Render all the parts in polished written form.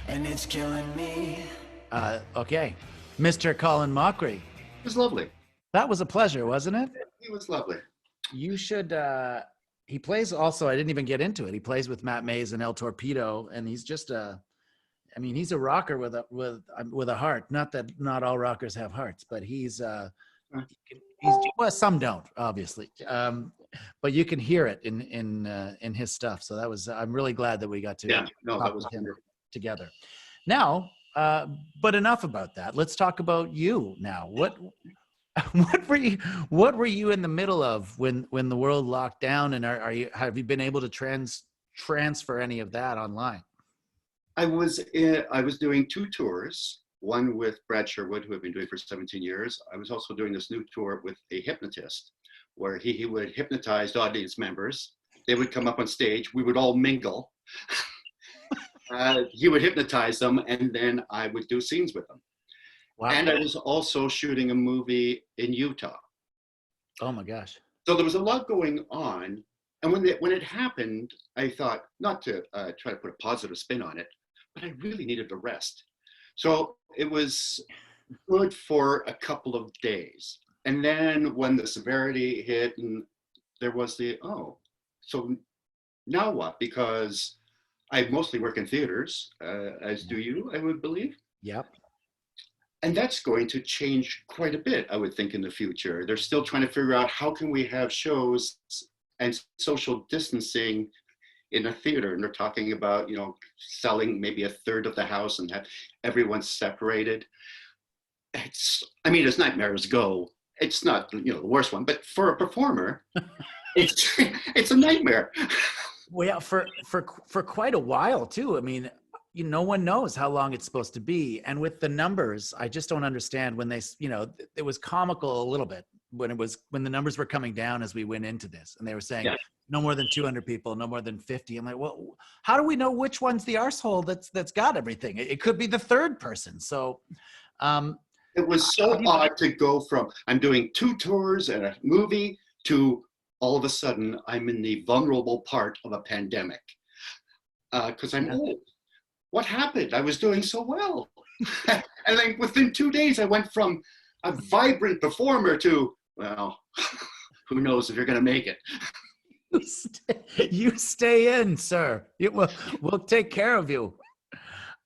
and it's killing me. Okay. Mr. Colin Mochrie. It was lovely. That was a pleasure, wasn't it? He was lovely. You should, he plays also, I didn't even get into it. He plays with Matt Mays and El Torpedo, and he's just I mean, he's a rocker with a heart. Not that not all rockers have hearts, but he's well, some don't, obviously. But you can hear it in his stuff. So that was, I'm really glad that we got to that was with him wonderful. together. Now, but enough about that. Let's talk about you now. What were you in the middle of when the world locked down, and have you been able to transfer any of that online? I was doing 2 tours, one with Brad Sherwood, who I've been doing for 17 years. I was also doing this new tour with a hypnotist, where he would hypnotize audience members. They would come up on stage, we would all mingle. He would hypnotize them, and then I would do scenes with them. Wow. And I was also shooting a movie in Utah. Oh my gosh. So there was a lot going on. And when it happened, I thought, not to try to put a positive spin on it, but I really needed a rest. So it was good for a couple of days. And then when the severity hit, and there was so now what? Because I mostly work in theaters, as do you, I would believe. Yep. And that's going to change quite a bit, I would think, in the future. They're still trying to figure out how can we have shows and social distancing in a theater. And they're talking about, selling maybe a third of the house and have everyone separated. As nightmares go, it's not, the worst one, but for a performer, it's a nightmare. Well, yeah, for quite a while too. I mean, no one knows how long it's supposed to be. And with the numbers, I just don't understand when they, it was comical a little bit when the numbers were coming down as we went into this, and they were saying no more than 200 people, no more than 50. I'm like, well, how do we know which one's the arsehole that's got everything? It could be the third person. So, it was so odd to go from I'm doing 2 tours and a movie to all of a sudden I'm in the vulnerable part of a pandemic because I'm old. What happened? I was doing so well. And then within 2 days, I went from a vibrant performer to, well, who knows if you're going to make it. You stay in, sir. We'll take care of you.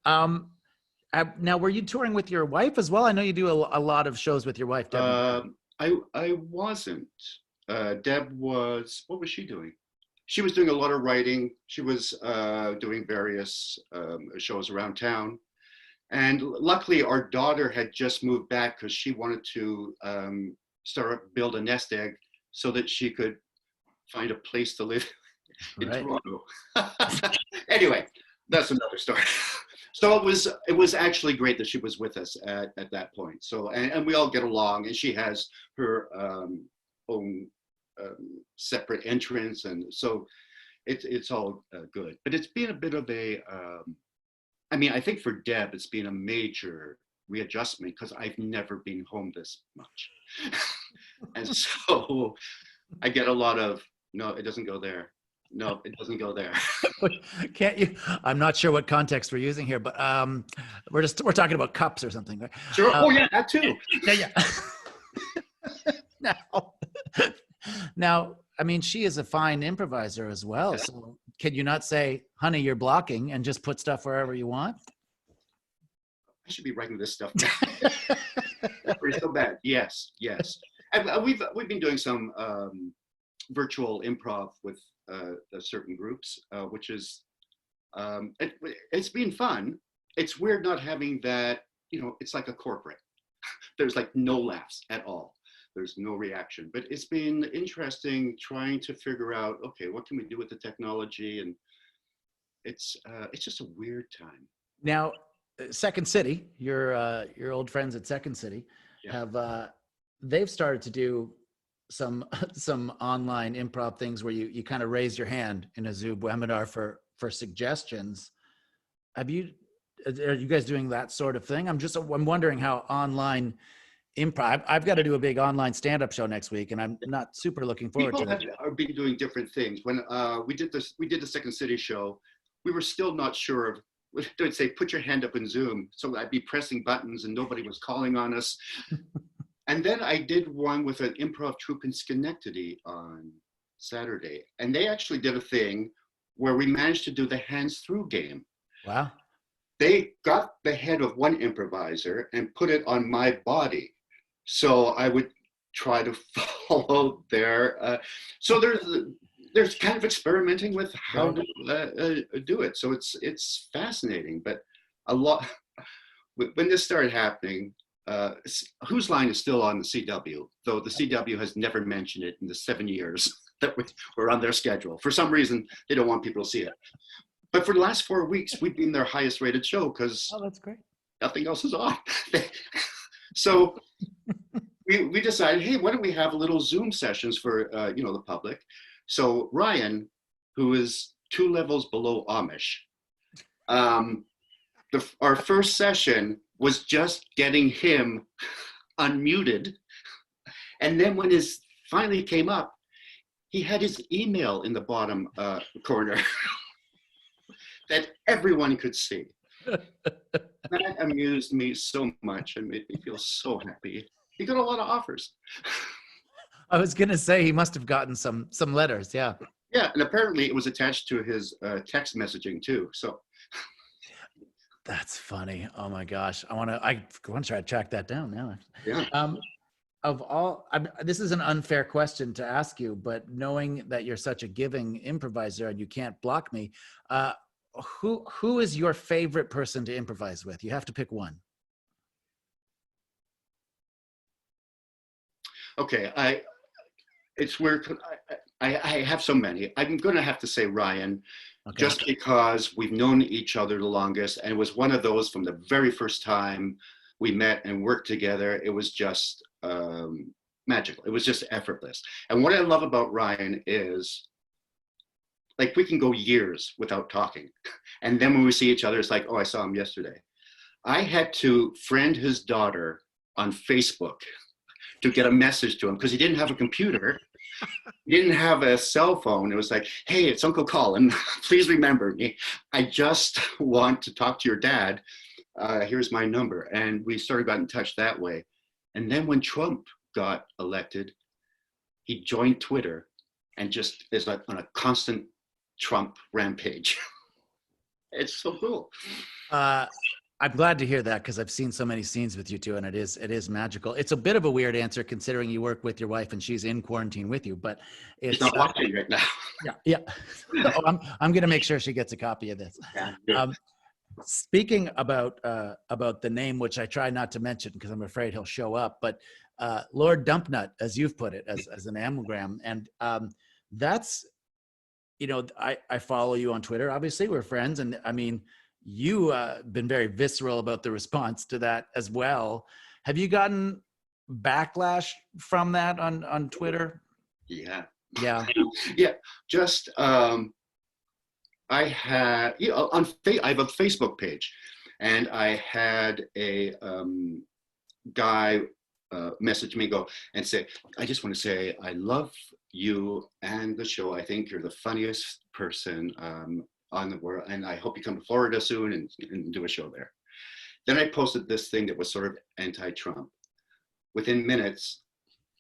Now, were you touring with your wife as well? I know you do a lot of shows with your wife, Deb. I wasn't. Deb was, what was she doing? She was doing a lot of writing. She was doing various shows around town. And luckily, our daughter had just moved back because she wanted to build a nest egg so that she could find a place to live in Toronto. Anyway, that's another story. So it was actually great that she was with us at that point. So and we all get along, and she has her own separate entrance, and so it's all good. But it's been a bit of a I think for Deb it's been a major readjustment because I've never been home this much. And so I get a lot of, no, it doesn't go there. No, it doesn't go there. Can't you? I'm not sure what context we're using here, but we're talking about cups or something, right? Sure. Oh yeah, that too. Yeah. Now, I mean, she is a fine improviser as well. So can you not say, honey, you're blocking, and just put stuff wherever you want? I should be writing this stuff down. It's so bad. Yes. And we've been doing some virtual improv with certain groups, which is it's been fun. It's weird not having that. It's like a corporate. There's like no laughs at all. There's no reaction, but it's been interesting trying to figure out, okay, what can we do with the technology? And it's just a weird time. Now, Second City, your old friends at Second City have they've started to do some online improv things where you kind of raise your hand in a Zoom webinar for suggestions. Are you guys doing that sort of thing? I'm wondering how online improv. I've got to do a big online stand-up show next week, and I'm not super looking forward to it. People have been doing different things. When we did the Second City show, we were still not sure of they'd say, put your hand up in Zoom. So I'd be pressing buttons and nobody was calling on us. And then I did one with an improv troupe in Schenectady on Saturday. And they actually did a thing where we managed to do the hands through game. Wow. They got the head of one improviser and put it on my body. So I would try to follow their, so there's kind of experimenting with how to do it. So it's fascinating, but a lot, when this started happening, Whose Line is still on the CW, though the CW has never mentioned it in the 7 years that we're on their schedule. For some reason, they don't want people to see it. But for the last 4 weeks, we've been their highest rated show because that's great. Nothing else is on. So we decided, hey, why don't we have a little Zoom sessions for the public? So Ryan, who is 2 levels below Amish, our first session was just getting him unmuted. And then when his finally came up, he had his email in the bottom corner that everyone could see. That amused me so much and made me feel so happy. He got a lot of offers. I was gonna say he must have gotten some letters, yeah. Yeah, and apparently it was attached to his text messaging too. So that's funny. Oh my gosh, I want to try to track that down now. Yeah. This is an unfair question to ask you, but knowing that you're such a giving improviser and you can't block me, who is your favorite person to improvise with? You have to pick one. Okay, it's weird. I have so many. I'm going to have to say Ryan, just because we've known each other the longest, and it was one of those from the very first time we met and worked together. It was just magical. It was just effortless. And what I love about Ryan is, like, we can go years without talking, and then when we see each other, it's like, oh, I saw him yesterday. I had to friend his daughter on Facebook to get a message to him because he didn't have a computer. He didn't have a cell phone. It was like, hey, it's Uncle Colin. Please remember me. I just want to talk to your dad. Here's my number. And we started getting in touch that way. And then when Trump got elected, he joined Twitter and just is like on a constant Trump rampage. It's so cool. I'm glad to hear that because I've seen so many scenes with you two, and it is magical. It's a bit of a weird answer considering you work with your wife and she's in quarantine with you, but it's not watching right now. Yeah. Oh, I'm going to make sure she gets a copy of this. Yeah, speaking about the name, which I try not to mention because I'm afraid he'll show up, but Lord Dumpnut, as you've put it, as an anagram, and that's, I follow you on Twitter. Obviously, we're friends, and I mean, you been very visceral about the response to that as well. Have you gotten backlash from that on Twitter? Yeah. Just I had I have a Facebook page, and I had a guy message me and say, I just want to say I love you and the show. I think you're the funniest person on the world, and I hope you come to Florida soon and do a show there. Then I posted this thing that was sort of anti-Trump. Within minutes,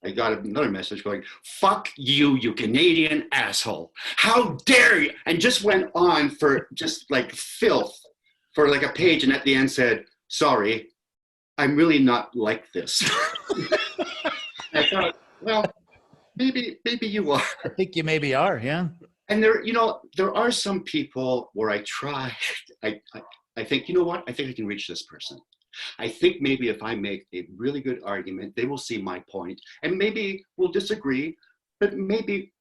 I got another message going, fuck you, you Canadian asshole. How dare you? And just went on for just like filth for like a page, and at the end said, sorry, I'm really not like this. I thought, well, maybe you are. I think you maybe are, yeah. And there are some people where I try, I think, you know what? I think I can reach this person. I think maybe if I make a really good argument, they will see my point, and maybe we'll disagree, but maybe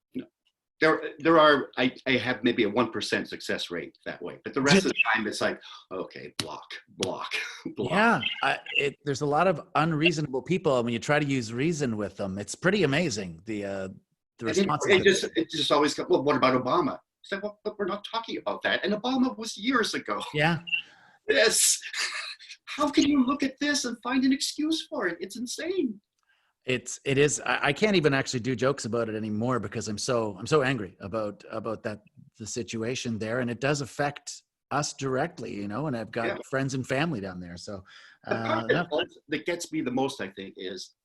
I have maybe a 1% success rate that way, but the rest of the time it's like, okay, block. Yeah, there's a lot of unreasonable people, and when you try to use reason with them, it's pretty amazing. The responses. It just always goes, well, what about Obama? It's like, well, but we're not talking about that, and Obama was years ago. Yeah. Yes. How can you look at this and find an excuse for it? It's insane. It is. I can't even actually do jokes about it anymore because I'm so angry about the situation there, and it does affect us directly, you know, and I've got Yeah. friends and family down there. So The part that, that gets me the most, I think, is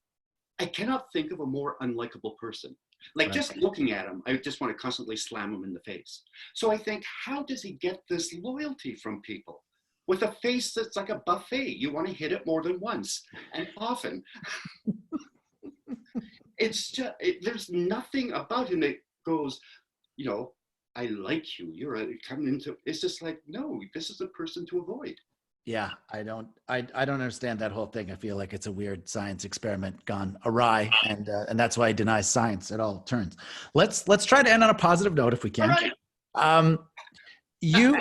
I cannot think of a more unlikable person. Like right. just looking at him, I just want to constantly slam him in the face. So I think, how does he get this loyalty from people? With a face that's like a buffet, you want to hit it more than once, and often. It's just there's nothing about him that goes, you know, I like you. You're coming into. It's just like, no, this is a person to avoid. Yeah, I don't understand that whole thing. I feel like it's a weird science experiment gone awry, and that's why I deny science at all turns. Let's try to end on a positive note if we All can. right. You,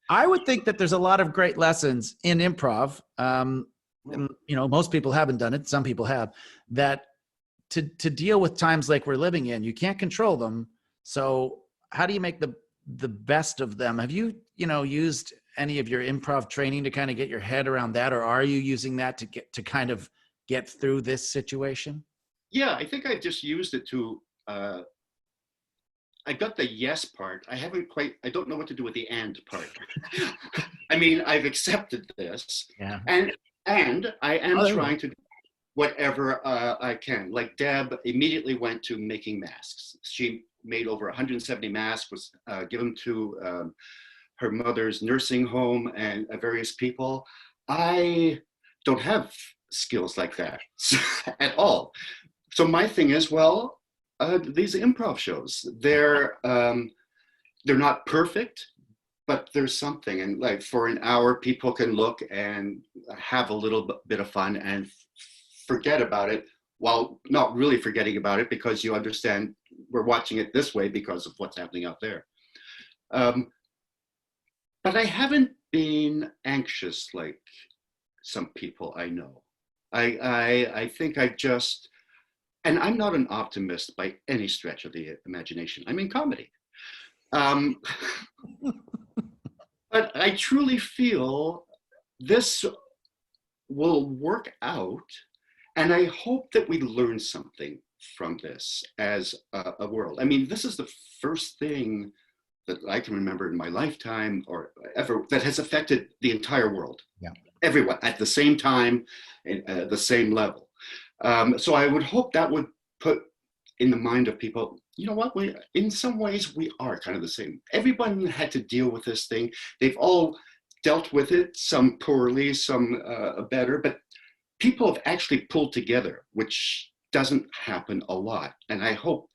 I would think that there's a lot of great lessons in improv. And, you know, most people haven't done it. Some people have. That to deal with times like we're living in, you can't control them. So how do you make the best of them? Have you, you know, used any of your improv training to kind of get your head around that, or are you using that to kind of get through this situation? Yeah, I think I've just used it to. I got the yes part. I haven't quite. I don't know what to do with the and part. I mean, I've accepted this, Yeah. and I am Oh, trying to do whatever I can. Like Deb immediately went to making masks. She made over 170 masks. Was given to her mother's nursing home and various people. I don't have skills like that at all. So my thing is, well, these improv shows, they're not perfect, but there's something. And like for an hour, people can look and have a little bit of fun and forget about it, while not really forgetting about it, because you understand we're watching it this way because of what's happening out there. But I haven't been anxious like some people I know. I think I just, and I'm not an optimist by any stretch of the imagination. I'm in comedy. Um, but I truly feel this will work out. And I hope that we learn something from this as a world. I mean, this is the first thing that I can remember in my lifetime or ever that has affected the entire world. Yeah. Everyone at the same time, at the same level. So I would hope that would put in the mind of people, you know what, in some ways we are kind of the same. Everyone had to deal with this thing. They've all dealt with it, some poorly, some better, but people have actually pulled together, which doesn't happen a lot. And I hope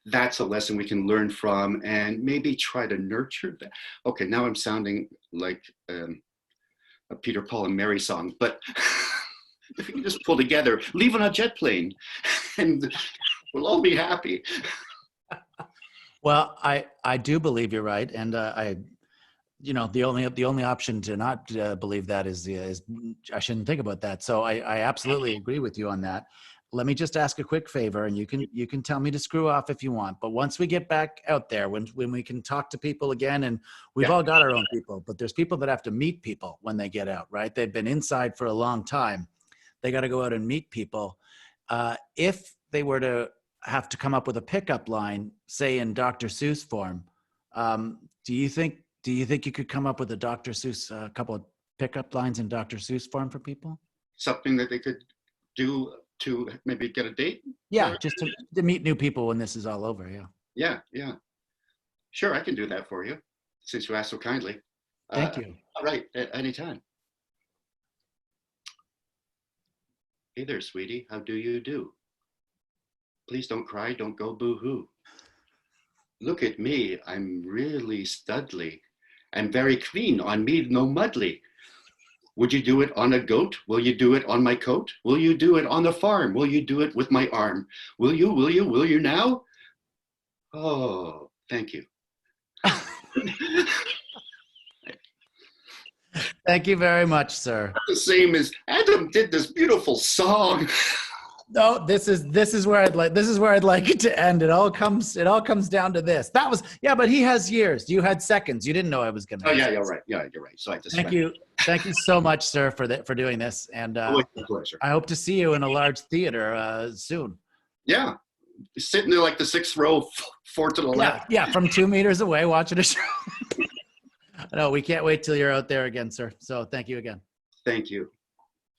that's a lesson we can learn from and maybe try to nurture that. Okay, now I'm sounding like a Peter, Paul, and Mary song, but if we can just pull together, leave on a jet plane, and we'll all be happy. Well, I do believe you're right, and you know, the only option to not believe that is I shouldn't think about that. So I absolutely agree with you on that. Let me just ask a quick favor, and you can tell me to screw off if you want. But once we get back out there, when we can talk to people again, and we've all got our own people, but there's people that have to meet people when they get out, right? They've been inside for a long time. They got to go out and meet people. If they were to have to come up with a pickup line, say in Dr. Seuss form, do you think you could come up with a Dr. Seuss, a couple of pickup lines in Dr. Seuss form for people? Something that they could do to maybe get a date? Yeah, just to meet new people when this is all over. Yeah. Yeah. Sure, I can do that for you, since you asked so kindly. Thank you. All right, anytime. Hey there, sweetie. How do you do? Please don't cry. Don't go boo-hoo. Look at me. I'm really studly and very clean. On me, no muddly. Would you do it on a goat? Will you do it on my coat? Will you do it on the farm? Will you do it with my arm? Will you now? Oh, thank you. Thank you very much, sir. The same as Adam did this beautiful song. No, this is where I'd like it to end. It all comes down to this. That was, yeah, but he has years. You had seconds. You didn't know I was gonna. Oh yeah, you're right. Yeah, you're right. So I just thank you so much, sir, for doing this. And always a pleasure. I hope to see you in a large theater soon. Yeah, sitting there like the 6th row, 4 to the left. Yeah, from 2 meters away, watching a show. No, we can't wait till you're out there again, sir. So thank you again. Thank you.